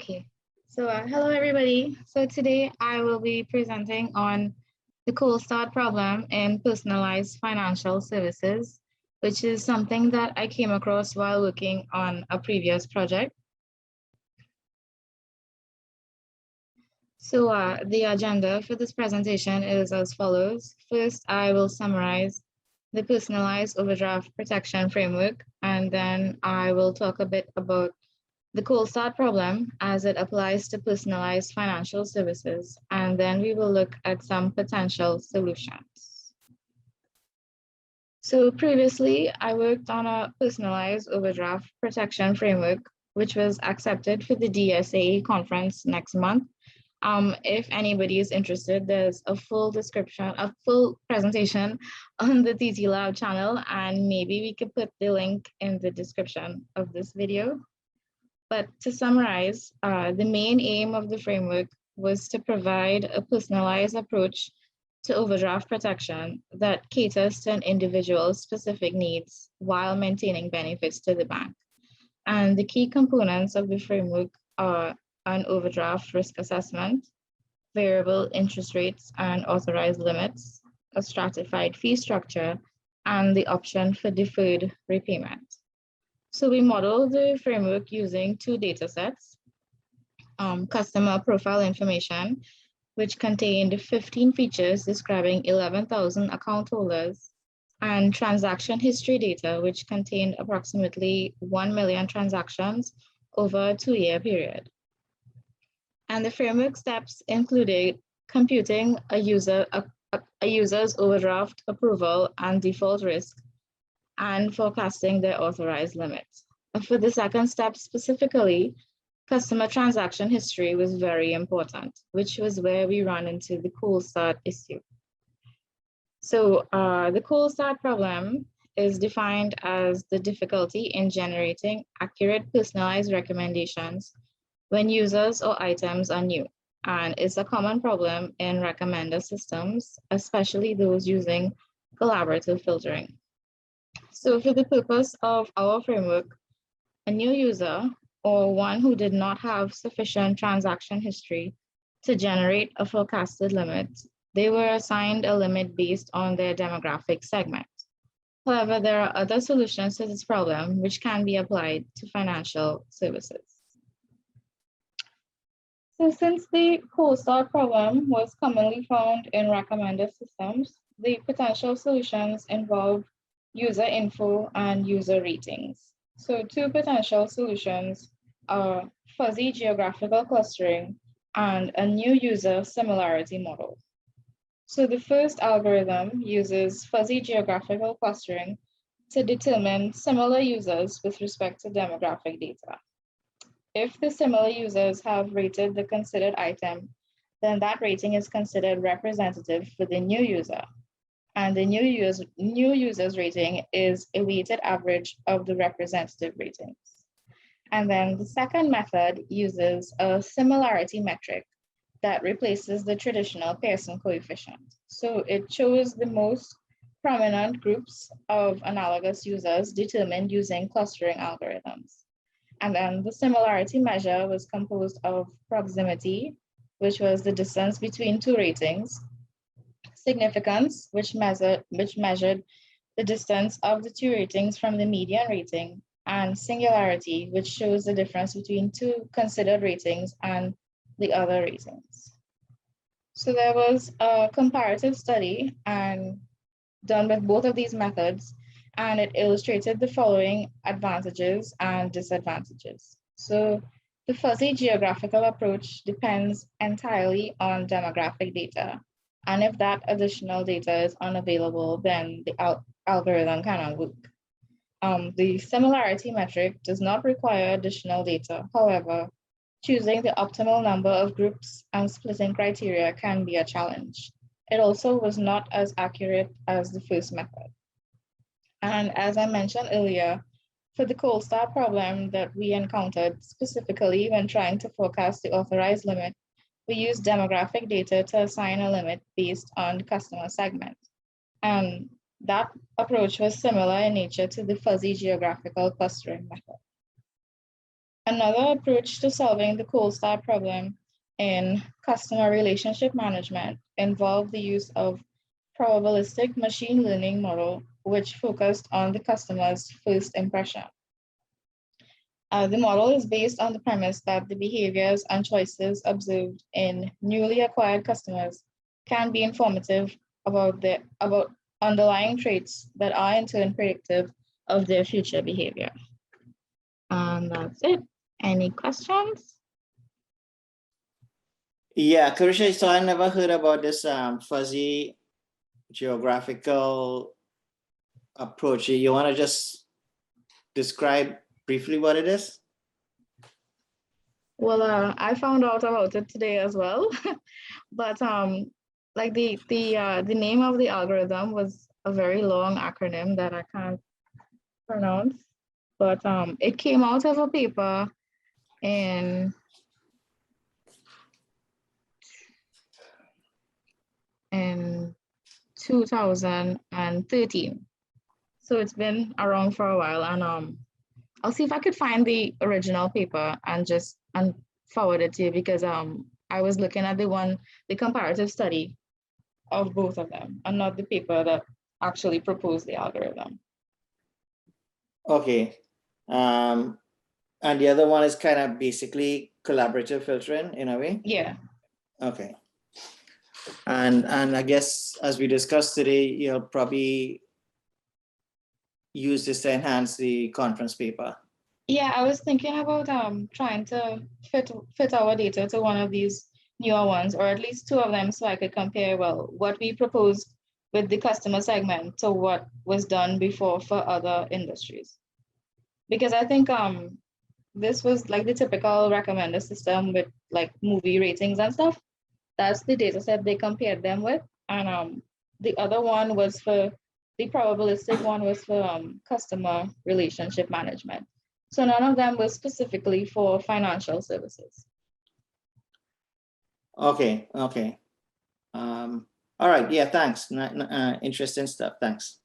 Okay, hello everybody. So today I will be presenting on the cold start problem in personalized financial services, which is something that I came across while working on a previous project. The agenda for this presentation is as follows. First, I will summarize the personalized overdraft protection framework, and then I will talk a bit about the cold start problem as it applies to personalized financial services, and then we will look at some potential solutions. So previously, I worked on a personalized overdraft protection framework, which was accepted for the DSAE conference next month. If anybody is interested, there's a full presentation on the TT Lab channel, and maybe we could put the link in the description of this video. But to summarize, the main aim of the framework was to provide a personalized approach to overdraft protection that caters to an individual's specific needs while maintaining benefits to the bank. And the key components of the framework are an overdraft risk assessment, variable interest rates and authorized limits, a stratified fee structure, and the option for deferred repayment. So we modeled the framework using two data sets, customer profile information, which contained 15 features describing 11,000 account holders, and transaction history data, which contained approximately 1 million transactions over a 2-year period. And the framework steps included computing a user's overdraft approval and default risk, and forecasting their authorized limits. For the second step specifically, customer transaction history was very important, which was where we run into the cold start issue. So the cold start problem is defined as the difficulty in generating accurate personalized recommendations when users or items are new, and it's a common problem in recommender systems, especially those using collaborative filtering. So for the purpose of our framework, a new user or one who did not have sufficient transaction history to generate a forecasted limit, they were assigned a limit based on their demographic segment. However, there are other solutions to this problem which can be applied to financial services. So since the cold start problem was commonly found in recommender systems, the potential solutions involve user info and user ratings. So two potential solutions are fuzzy geographical clustering and a new user similarity model. So the first algorithm uses fuzzy geographical clustering to determine similar users with respect to demographic data. If the similar users have rated the considered item, then that rating is considered representative for the new user. And the new user's rating is a weighted average of the representative ratings. And then the second method uses a similarity metric that replaces the traditional Pearson coefficient. So it shows the most prominent groups of analogous users determined using clustering algorithms. And then the similarity measure was composed of proximity, which was the distance between two ratings, significance, which measured the distance of the two ratings from the median rating, and singularity, which shows the difference between two considered ratings and the other ratings. So there was a comparative study done with both of these methods, and it illustrated the following advantages and disadvantages. So the fuzzy geographical approach depends entirely on demographic data. And if that additional data is unavailable, then the algorithm cannot work. The similarity metric does not require additional data. However, choosing the optimal number of groups and splitting criteria can be a challenge. It also was not as accurate as the first method. And as I mentioned earlier, for the cold start problem that we encountered specifically when trying to forecast the authorized limit, we use demographic data to assign a limit based on the customer segment. And that approach was similar in nature to the fuzzy geographical clustering method. Another approach to solving the cold start problem in customer relationship management involved the use of probabilistic machine learning model, which focused on the customer's first impression. The model is based on the premise that the behaviors and choices observed in newly acquired customers can be informative about underlying traits that are in turn predictive of their future behavior. And that's it. Any questions? Yeah, Karesia, so I never heard about this fuzzy geographical approach. You want to just describe briefly what it is? Well, I found out about it today as well, but like the name of the algorithm was a very long acronym that I can't pronounce, but it came out of a paper in 2013. So it's been around for a while, and I'll see if I could find the original paper and forward it to you, because I was looking at the comparative study of both of them, and not the paper that actually proposed the algorithm. Okay. And the other one is kind of basically collaborative filtering in a way? Yeah. Okay. And I guess as we discussed today, you'll probably use this to enhance the conference paper. Yeah, I was thinking about trying to fit our data to one of these newer ones, or at least two of them, so I could compare, well, what we proposed with the customer segment to what was done before for other industries. Because I think this was like the typical recommender system with like movie ratings and stuff. That's the data set they compared them with. And the other one was for, the probabilistic one was for customer relationship management. So none of them was specifically for financial services. Okay, okay. All right, yeah, thanks. Interesting stuff, thanks.